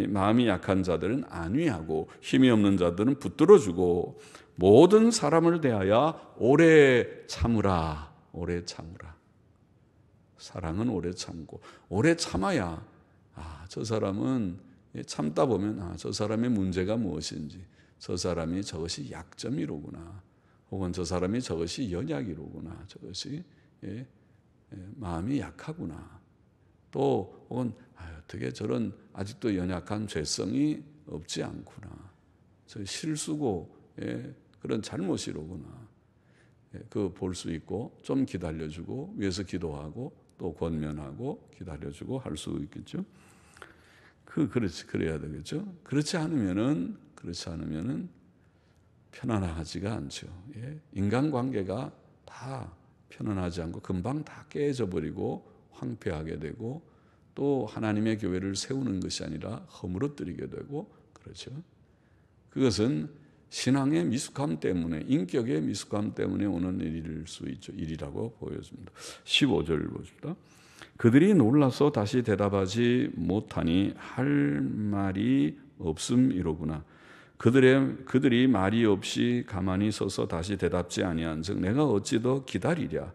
마음이 약한 자들은 안위하고 힘이 없는 자들은 붙들어주고, 모든 사람을 대하여 오래 참으라. 오래 참으라. 사랑은 오래 참고, 오래 참아야 저 사람은 참다 보면 저 사람의 문제가 무엇인지, 저 사람이 저것이 약점이로구나, 혹은 저 사람이 저것이 연약이로구나, 저것이 마음이 약하구나, 또 혹은 어떻게 저런 아직도 연약한 죄성이 없지 않구나, 저 실수고 그런 잘못이로구나, 그 볼 수 있고 좀 기다려주고 위해서 기도하고 또 권면하고 기다려주고 할 수 있겠죠. 그렇지, 그래야 되겠죠. 그렇지 않으면은 편안하지가 않죠. 예? 인간관계가 다 편안하지 않고 금방 다 깨져 버리고 황폐하게 되고 또 하나님의 교회를 세우는 것이 아니라 허물어뜨리게 되고 그렇죠. 그것은 신앙의 미숙함 때문에, 인격의 미숙함 때문에 오는 일일 수 있죠. 일이라고 보여집니다. 15절 보십니다. 그들이 놀라서 다시 대답하지 못하니 할 말이 없음이로구나. 그들이 말이 없이 가만히 서서 다시 대답지 아니한즉 내가 어찌 더 기다리랴.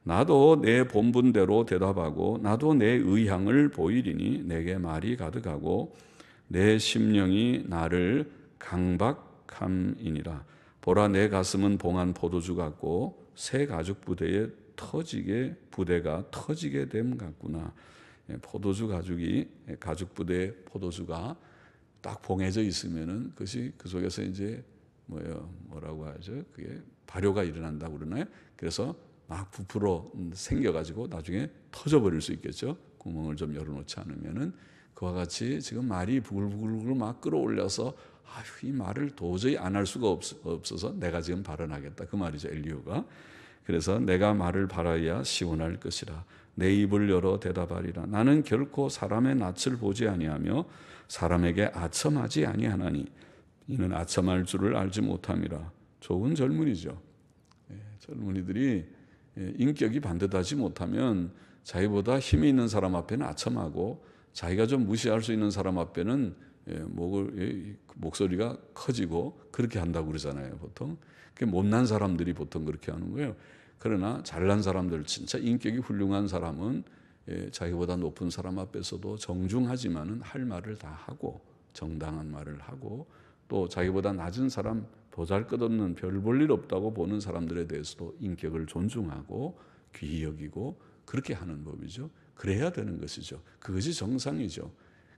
나도 내 본분대로 대답하고 나도 내 의향을 보이리니 내게 말이 가득하고 내 심령이 나를 강박함이니라. 보라, 내 가슴은 봉한 포도주 같고 새 가죽 부대가 터지게 됨 같구나. 포도주 가죽 부대에 포도주가 딱 봉해져 있으면은 그것이 그 속에서 이제 뭐라고 하죠? 그게 발효가 일어난다고 그러나요? 그래서 막 부풀어 생겨가지고 나중에 터져버릴 수 있겠죠. 구멍을 좀 열어놓지 않으면은. 그와 같이 지금 말이 부글부글 막 끌어올려서 이 말을 도저히 안 할 수가 없어서 내가 지금 발언하겠다. 그 말이죠, 엘리후가. 그래서 내가 말을 발하여야 시원할 것이라. 내 입을 열어 대답하리라. 나는 결코 사람의 낯을 보지 아니하며 사람에게 아첨하지 아니하나니 이는 아첨할 줄을 알지 못함이라. 좋은 젊은이죠. 젊은이들이 인격이 반듯하지 못하면 자기보다 힘이 있는 사람 앞에는 아첨하고 자기가 좀 무시할 수 있는 사람 앞에는 목소리가 커지고 그렇게 한다고 그러잖아요. 보통 못난 사람들이 보통 그렇게 하는 거예요. 그러나 잘난 사람들, 진짜 인격이 훌륭한 사람은 자기보다 높은 사람 앞에서도 정중하지만은 할 말을 다 하고 정당한 말을 하고 또 자기보다 낮은 사람, 보잘것없는 별 볼 일 없다고 보는 사람들에 대해서도 인격을 존중하고 귀히 여기고 그렇게 하는 법이죠. 그래야 되는 것이죠. 그것이 정상이죠.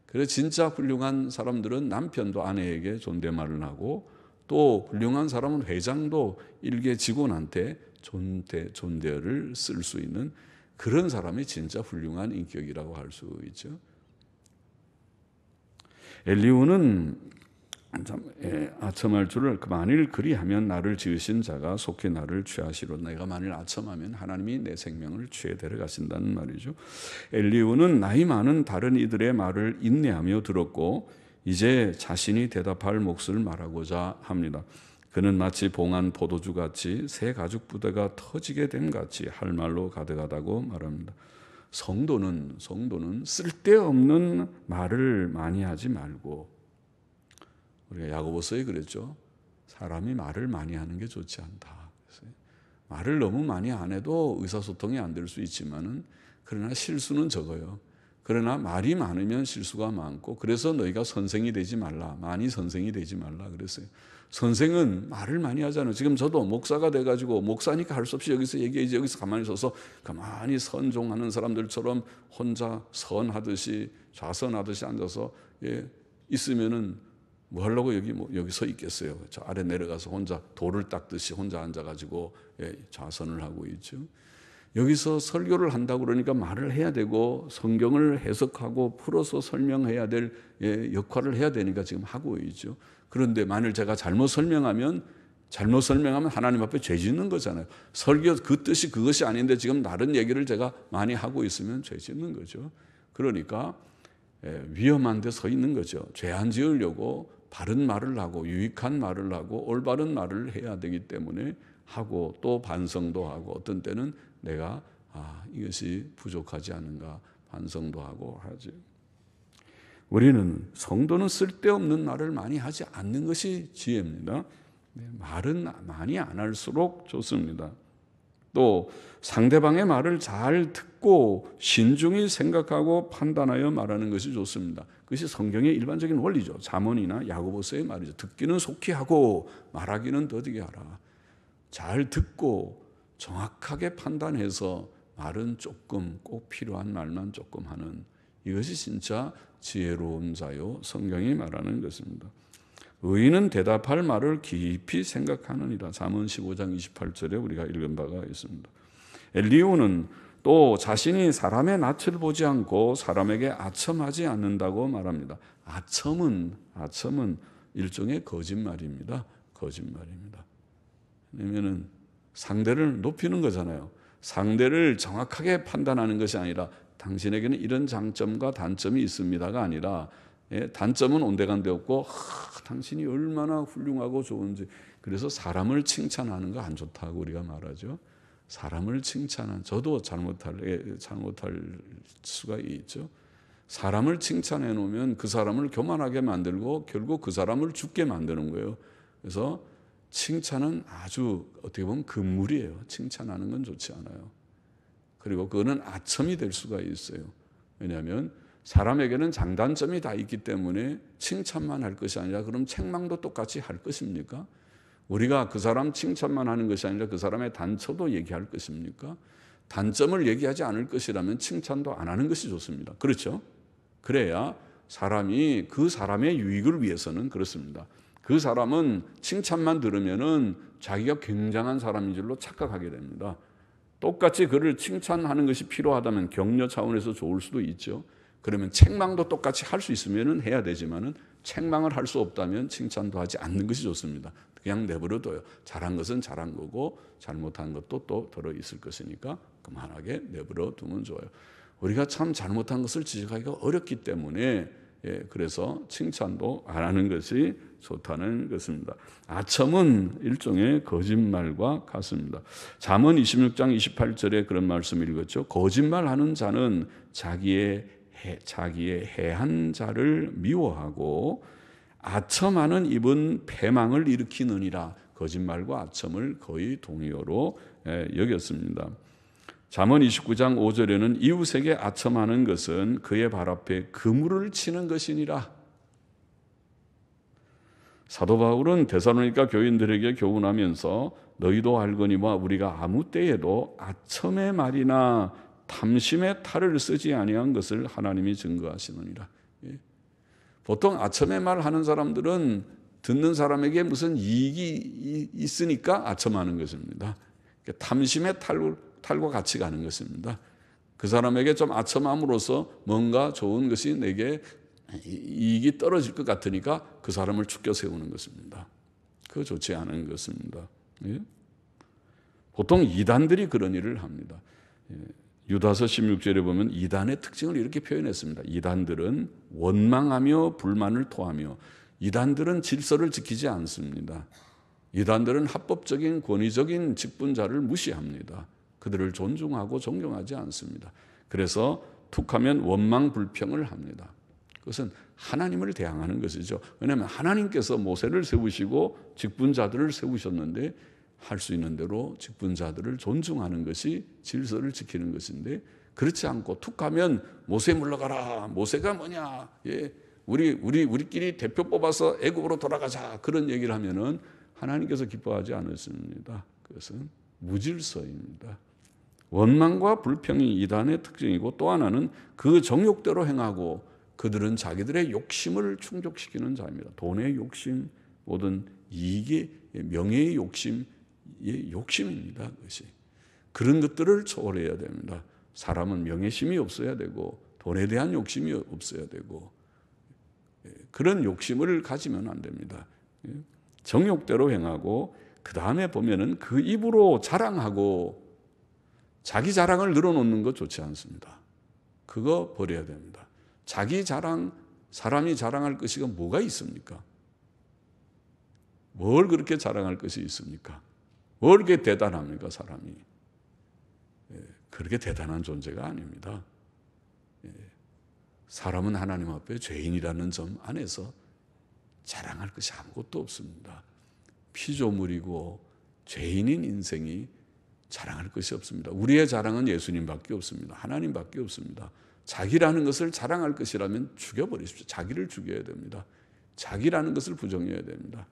그래서 진짜 훌륭한 사람들은 남편도 아내에게 존댓말을 하고 또 훌륭한 사람은 회장도 일개 직원한테 존대를 쓸 수 있는 그런 사람이 진짜 훌륭한 인격이라고 할 수 있죠. 엘리후는 아첨할 줄을 만일 그리하면 나를 지으신 자가 속히 나를 취하시로. 내가 만일 아첨하면 하나님이 내 생명을 취해 데려가신다는 말이죠. 엘리후는 나이 많은 다른 이들의 말을 인내하며 들었고 이제 자신이 대답할 몫을 말하고자 합니다. 그는 마치 봉한 포도주같이 새 가죽 부대가 터지게 됨같이 할 말로 가득하다고 말합니다. 성도는 쓸데없는 말을 많이 하지 말고, 우리가 야고보서에 그랬죠. 사람이 말을 많이 하는 게 좋지 않다. 말을 너무 많이 안 해도 의사소통이 안 될 수 있지만은 그러나 실수는 적어요. 그러나 말이 많으면 실수가 많고 그래서 너희가 선생이 되지 말라. 많이 선생이 되지 말라 그랬어요. 선생은 말을 많이 하잖아요. 지금 저도 목사가 돼가지고 목사니까 할 수 없이 여기서 얘기해야지. 여기서 가만히 서서 가만히 선종하는 사람들처럼 혼자 선하듯이 좌선하듯이 앉아서 있으면은 뭐 하려고 여기 서 있겠어요. 저 아래 내려가서 혼자 돌을 닦듯이 혼자 앉아가지고 좌선을 하고 있죠. 여기서 설교를 한다고 그러니까 말을 해야 되고 성경을 해석하고 풀어서 설명해야 될 역할을 해야 되니까 지금 하고 있죠. 그런데 만일 제가 잘못 설명하면 하나님 앞에 죄 짓는 거잖아요. 설교 그 뜻이 그것이 아닌데 지금 다른 얘기를 제가 많이 하고 있으면 죄 짓는 거죠. 그러니까 위험한 데 서 있는 거죠. 죄 안 지으려고 바른 말을 하고 유익한 말을 하고 올바른 말을 해야 되기 때문에 하고 또 반성도 하고 어떤 때는 내가 이것이 부족하지 않은가 반성도 하고 하죠. 우리는 성도는 쓸데없는 말을 많이 하지 않는 것이 지혜입니다. 말은 많이 안 할수록 좋습니다. 또 상대방의 말을 잘 듣고 신중히 생각하고 판단하여 말하는 것이 좋습니다. 그것이 성경의 일반적인 원리죠. 잠언이나 야고보서의 말이죠. 듣기는 속히 하고 말하기는 더디게 하라. 잘 듣고 정확하게 판단해서 말은 조금, 꼭 필요한 말만 조금 하는, 이것이 진짜 지혜로운 자요 성경이 말하는 것입니다. 의인은 대답할 말을 깊이 생각하느니라. 잠언 15장 28절에 우리가 읽은 바가 있습니다. 엘리후는 또 자신이 사람의 낯을 보지 않고 사람에게 아첨하지 않는다고 말합니다. 아첨은 일종의 거짓말입니다. 거짓말입니다. 왜냐면은 상대를 높이는 거잖아요. 상대를 정확하게 판단하는 것이 아니라 당신에게는 이런 장점과 단점이 있습니다가 아니라 단점은 온데간데 없고 당신이 얼마나 훌륭하고 좋은지. 그래서 사람을 칭찬하는 거 안 좋다고 우리가 말하죠. 사람을 칭찬한, 저도 잘못할 수가 있죠. 사람을 칭찬해 놓으면 그 사람을 교만하게 만들고 결국 그 사람을 죽게 만드는 거예요. 그래서 칭찬은 아주 어떻게 보면 금물이에요. 칭찬하는 건 좋지 않아요. 그리고 그거는 아첨이 될 수가 있어요. 왜냐하면 사람에게는 장단점이 다 있기 때문에 칭찬만 할 것이 아니라 그럼 책망도 똑같이 할 것입니까? 우리가 그 사람 칭찬만 하는 것이 아니라 그 사람의 단초도 얘기할 것입니까? 단점을 얘기하지 않을 것이라면 칭찬도 안 하는 것이 좋습니다. 그렇죠? 그래야 사람이 그 사람의 유익을 위해서는 그렇습니다. 그 사람은 칭찬만 들으면은 자기가 굉장한 사람인 줄로 착각하게 됩니다. 똑같이 그를 칭찬하는 것이 필요하다면 격려 차원에서 좋을 수도 있죠. 그러면 책망도 똑같이 할 수 있으면 해야 되지만은 책망을 할 수 없다면 칭찬도 하지 않는 것이 좋습니다. 그냥 내버려둬요. 잘한 것은 잘한 거고 잘못한 것도 또 들어 있을 것이니까 그만하게 내버려두면 좋아요. 우리가 참 잘못한 것을 지적하기가 어렵기 때문에 그래서 칭찬도 안 하는 것이 좋다는 것입니다. 아첨은 일종의 거짓말과 같습니다. 잠언 26장 28절에 그런 말씀을 읽었죠. 거짓말하는 자는 자기의 해한 자를 미워하고 아첨하는 입은 패망을 일으키느니라. 거짓말과 아첨을 거의 동의어로 여겼습니다. 잠언 29장 5절에는 이웃에게 아첨하는 것은 그의 발 앞에 그물을 치는 것이니라. 사도 바울은 데살로니가 교인들에게 교훈하면서 너희도 알거니와 우리가 아무 때에도 아첨의 말이나 탐심의 탈을 쓰지 아니한 것을 하나님이 증거하시느니라. 보통 아첨의 말 하는 사람들은 듣는 사람에게 무슨 이익이 있으니까 아첨하는 것입니다. 탐심의 탈과 같이 가는 것입니다. 그 사람에게 좀 아첨함으로써 뭔가 좋은 것이 내게 이익이 떨어질 것 같으니까 그 사람을 축켜 세우는 것입니다. 그거 좋지 않은 것입니다. 보통 이단들이 그런 일을 합니다. 유다서 16절에 보면 이단의 특징을 이렇게 표현했습니다. 이단들은 원망하며 불만을 토하며, 이단들은 질서를 지키지 않습니다. 이단들은 합법적인 권위적인 직분자를 무시합니다. 그들을 존중하고 존경하지 않습니다. 그래서 툭하면 원망 불평을 합니다. 그것은 하나님을 대항하는 것이죠. 왜냐하면 하나님께서 모세를 세우시고 직분자들을 세우셨는데 할 수 있는 대로 직분자들을 존중하는 것이 질서를 지키는 것인데, 그렇지 않고 툭하면 모세 물러가라, 모세가 뭐냐, 우리끼리 대표 뽑아서 애굽으로 돌아가자, 그런 얘기를 하면은 하나님께서 기뻐하지 않으십니다. 그것은 무질서입니다. 원망과 불평이 이단의 특징이고, 또 하나는 그 정욕대로 행하고 그들은 자기들의 욕심을 충족시키는 자입니다. 돈의 욕심, 모든 이익의, 명예의 욕심입니다. 그것이. 그런 것들을 초월해야 됩니다. 사람은 명예심이 없어야 되고 돈에 대한 욕심이 없어야 되고 그런 욕심을 가지면 안 됩니다. 정욕대로 행하고, 그 다음에 보면은 그 입으로 자랑하고 자기 자랑을 늘어놓는 것 좋지 않습니다. 그거 버려야 됩니다. 자기 자랑, 사람이 자랑할 것이 뭐가 있습니까? 뭘 그렇게 자랑할 것이 있습니까? 뭘 그렇게 대단합니까, 사람이? 그렇게 대단한 존재가 아닙니다. 사람은 하나님 앞에 죄인이라는 점 안에서 자랑할 것이 아무것도 없습니다. 피조물이고 죄인인 인생이 자랑할 것이 없습니다. 우리의 자랑은 예수님밖에 없습니다. 하나님밖에 없습니다. 자기라는 것을 자랑할 것이라면 죽여버리십시오. 자기를 죽여야 됩니다. 자기라는 것을 부정해야 됩니다.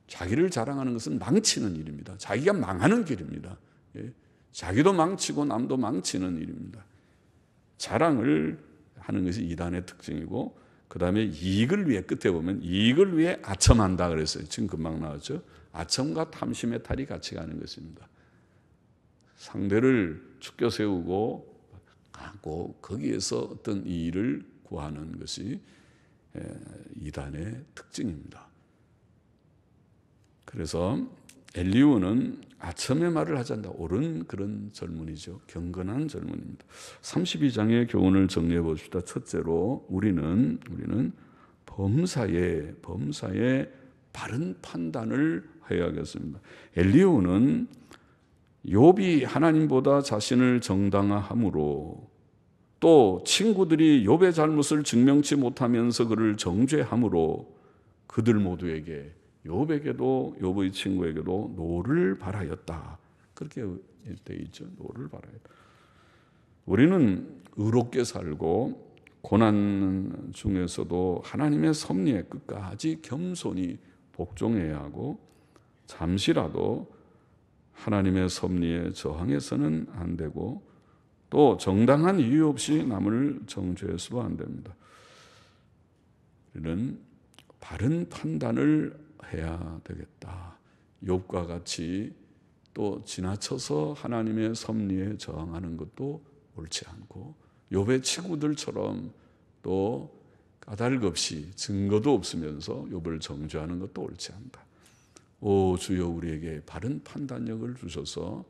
자기를 자랑하는 것은 망치는 일입니다. 자기가 망하는 길입니다. 자기도 망치고 남도 망치는 일입니다. 자랑을 하는 것이 이단의 특징이고, 그 다음에 이익을 위해, 끝에 보면 이익을 위해 아첨한다 그랬어요. 지금 금방 나왔죠. 아첨과 탐심의 탈이 같이 가는 것입니다. 상대를 축켜 세우고 하고 거기에서 어떤 이의를 구하는 것이 이단의 특징입니다. 그래서 엘리후는 아첨의 말을 하지 않는다. 옳은 그런 절문이죠. 경건한 절문입니다. 32장의 교훈을 정리해 봅시다. 첫째로 우리는 범사에 바른 판단을 해야겠습니다. 엘리후는 욥이 하나님보다 자신을 정당화함으로 또 친구들이 욥의 잘못을 증명치 못하면서 그를 정죄함으로 그들 모두에게 욥의 친구에게도 노를 바라였다. 그렇게 되어 있죠. 노를 바라였다. 우리는 의롭게 살고 고난 중에서도 하나님의 섭리에 끝까지 겸손히 복종해야 하고 잠시라도 하나님의 섭리에 저항해서는 안 되고 또 정당한 이유 없이 남을 정죄해서도 안 됩니다. 우리는 바른 판단을 해야 되겠다. 욥과 같이 또 지나쳐서 하나님의 섭리에 저항하는 것도 옳지 않고 욥의 친구들처럼 또 까닭없이 증거도 없으면서 욥을 정죄하는 것도 옳지 않다. 오 주여 우리에게 바른 판단력을 주셔서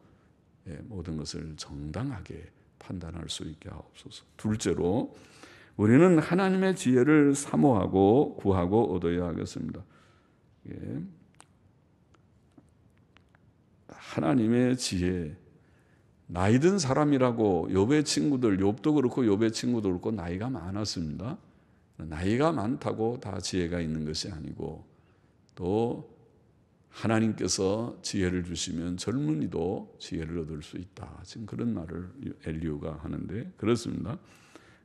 모든 것을 정당하게 판단할 수 있게 하옵소서. 둘째로 우리는 하나님의 지혜를 사모하고 구하고 얻어야 하겠습니다. 하나님의 지혜, 나이 든 사람이라고 욥의 친구들, 욥도 그렇고 욥의 친구도 그렇고 나이가 많았습니다. 나이가 많다고 다 지혜가 있는 것이 아니고 또 하나님께서 지혜를 주시면 젊은이도 지혜를 얻을 수 있다. 지금 그런 말을 엘리후가 하는데 그렇습니다.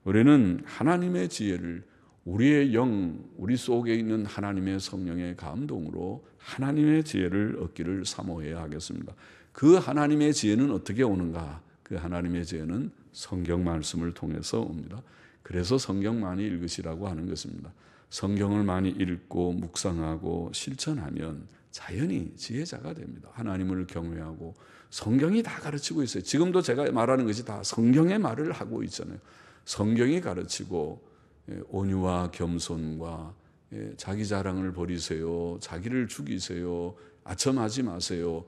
우리는 하나님의 지혜를 우리의 영, 우리 속에 있는 하나님의 성령의 감동으로 하나님의 지혜를 얻기를 사모해야 하겠습니다. 그 하나님의 지혜는 어떻게 오는가? 그 하나님의 지혜는 성경 말씀을 통해서 옵니다. 그래서 성경 많이 읽으시라고 하는 것입니다. 성경을 많이 읽고 묵상하고 실천하면 자연히 지혜자가 됩니다. 하나님을 경외하고 성경이 다 가르치고 있어요. 지금도 제가 말하는 것이 다 성경의 말을 하고 있잖아요. 성경이 가르치고 온유와 겸손과 자기 자랑을 버리세요. 자기를 죽이세요. 아첨하지 마세요.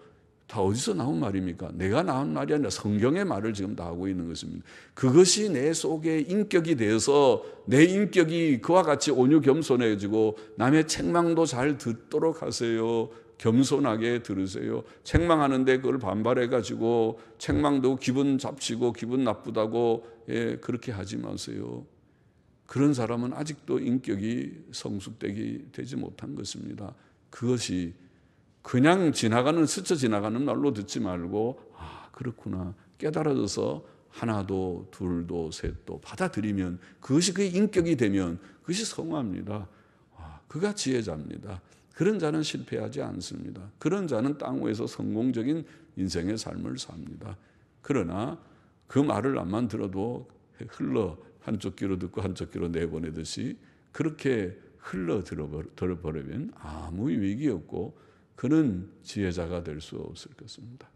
다 어디서 나온 말입니까? 내가 나온 말이 아니라 성경의 말을 지금 다 하고 있는 것입니다. 그것이 내 속에 인격이 되어서 내 인격이 그와 같이 온유 겸손해지고 남의 책망도 잘 듣도록 하세요. 겸손하게 들으세요. 책망하는데 그걸 반발해가지고 책망도 기분 잡치고 기분 나쁘다고 그렇게 하지 마세요. 그런 사람은 아직도 인격이 성숙되기 되지 못한 것입니다. 그것이 그냥 스쳐 지나가는 말로 듣지 말고 그렇구나 깨달아져서 하나도 둘도 셋도 받아들이면 그것이 그의 인격이 되면 그것이 성화입니다. 그가 지혜자입니다. 그런 자는 실패하지 않습니다. 그런 자는 땅 위에서 성공적인 인생의 삶을 삽니다. 그러나 그 말을 안만 들어도 흘러 한쪽 귀로 듣고 한쪽 귀로 내보내듯이 그렇게 흘러 들어버리면 아무 유익이 없고 그는 지혜자가 될 수 없을 것입니다.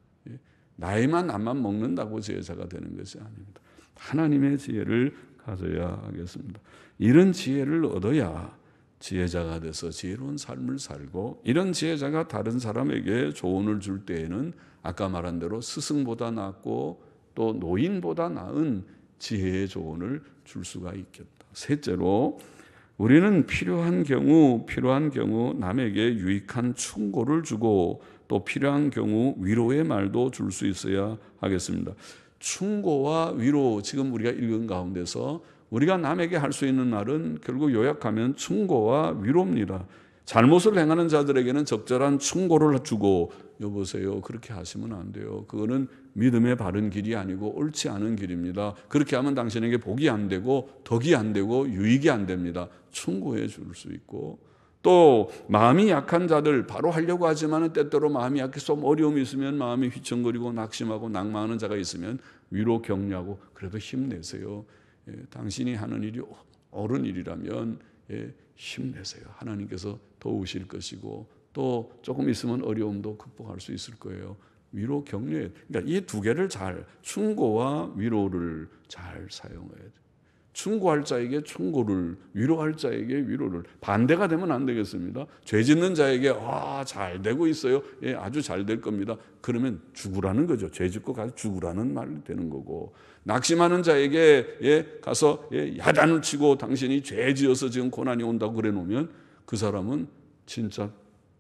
나이만 남만 먹는다고 지혜자가 되는 것이 아닙니다. 하나님의 지혜를 가져야 하겠습니다. 이런 지혜를 얻어야 지혜자가 돼서 지혜로운 삶을 살고 이런 지혜자가 다른 사람에게 조언을 줄 때에는 아까 말한 대로 스승보다 낫고 또 노인보다 나은 지혜의 조언을 줄 수가 있겠다. 셋째로 우리는 필요한 경우 남에게 유익한 충고를 주고 또 필요한 경우 위로의 말도 줄 수 있어야 하겠습니다. 충고와 위로 지금 우리가 읽은 가운데서 우리가 남에게 할 수 있는 말은 결국 요약하면 충고와 위로입니다. 잘못을 행하는 자들에게는 적절한 충고를 주고 여보세요 그렇게 하시면 안 돼요. 그거는 믿음의 바른 길이 아니고 옳지 않은 길입니다. 그렇게 하면 당신에게 복이 안 되고 덕이 안 되고 유익이 안 됩니다. 충고해 줄 수 있고 또 마음이 약한 자들 바로 하려고 하지만 때때로 마음이 약해서 어려움이 있으면 마음이 휘청거리고 낙심하고 낭망하는 자가 있으면 위로 격려하고 그래도 힘내세요. 당신이 하는 일이 옳은 일이라면 힘내세요. 하나님께서 도우실 것이고 또 조금 있으면 어려움도 극복할 수 있을 거예요. 위로 격려해. 그러니까 이 두 개를 잘, 충고와 위로를 잘 사용해야 돼. 충고할 자에게 충고를, 위로할 자에게 위로를. 반대가 되면 안 되겠습니다. 죄 짓는 자에게 잘 되고 있어요. 예, 아주 잘 될 겁니다. 그러면 죽으라는 거죠. 죄 짓고 가서 죽으라는 말이 되는 거고. 낙심하는 자에게 가서 야단을 치고 당신이 죄 지어서 지금 고난이 온다고 그래 놓으면 그 사람은 진짜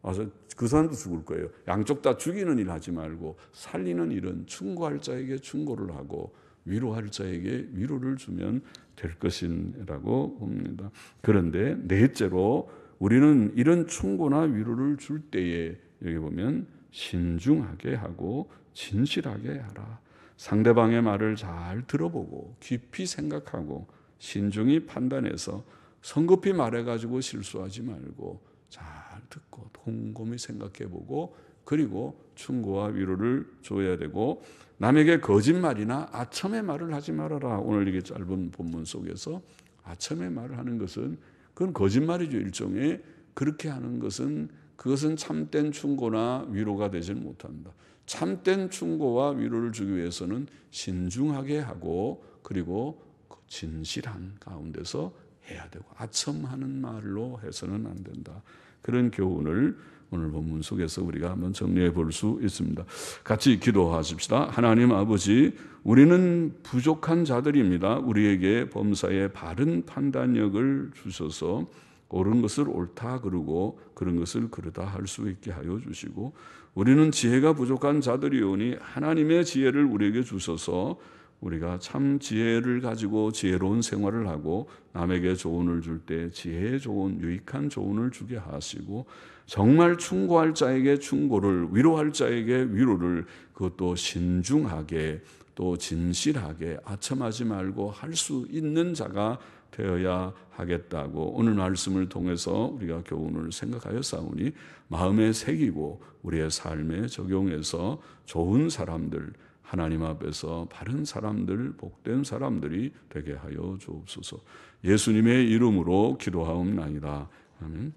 와서 그 사람도 죽을 거예요. 양쪽 다 죽이는 일 하지 말고 살리는 일은 충고할 자에게 충고를 하고 위로할 자에게 위로를 주면 될 것이라고 봅니다. 그런데 넷째로 우리는 이런 충고나 위로를 줄 때에 여기 보면 신중하게 하고 진실하게 하라. 상대방의 말을 잘 들어보고 깊이 생각하고 신중히 판단해서 성급히 말해가지고 실수하지 말고 잘 듣고 곰곰이 생각해보고 그리고 충고와 위로를 줘야 되고 남에게 거짓말이나 아첨의 말을 하지 말아라. 오늘 이게 짧은 본문 속에서 아첨의 말을 하는 것은 그건 거짓말이죠. 일종의 그렇게 하는 것은 그것은 참된 충고나 위로가 되지 못한다. 참된 충고와 위로를 주기 위해서는 신중하게 하고 그리고 진실한 가운데서 해야 되고 아첨하는 말로 해서는 안 된다. 그런 교훈을 오늘 본문 속에서 우리가 한번 정리해 볼 수 있습니다. 같이 기도하십시다. 하나님 아버지, 우리는 부족한 자들입니다. 우리에게 범사의 바른 판단력을 주셔서 옳은 것을 옳다 그러고 그런 것을 그르다 할 수 있게 하여 주시고 우리는 지혜가 부족한 자들이오니 하나님의 지혜를 우리에게 주셔서 우리가 참 지혜를 가지고 지혜로운 생활을 하고 남에게 조언을 줄 때 지혜의 조언, 유익한 조언을 주게 하시고 정말 충고할 자에게 충고를, 위로할 자에게 위로를 그것도 신중하게 또 진실하게 아첨하지 말고 할 수 있는 자가 되어야 하겠다고 오늘 말씀을 통해서 우리가 교훈을 생각하여 싸우니 마음에 새기고 우리의 삶에 적용해서 좋은 사람들, 하나님 앞에서 바른 사람들, 복된 사람들이 되게 하여 주옵소서. 예수님의 이름으로 기도하옵나이다. 아멘.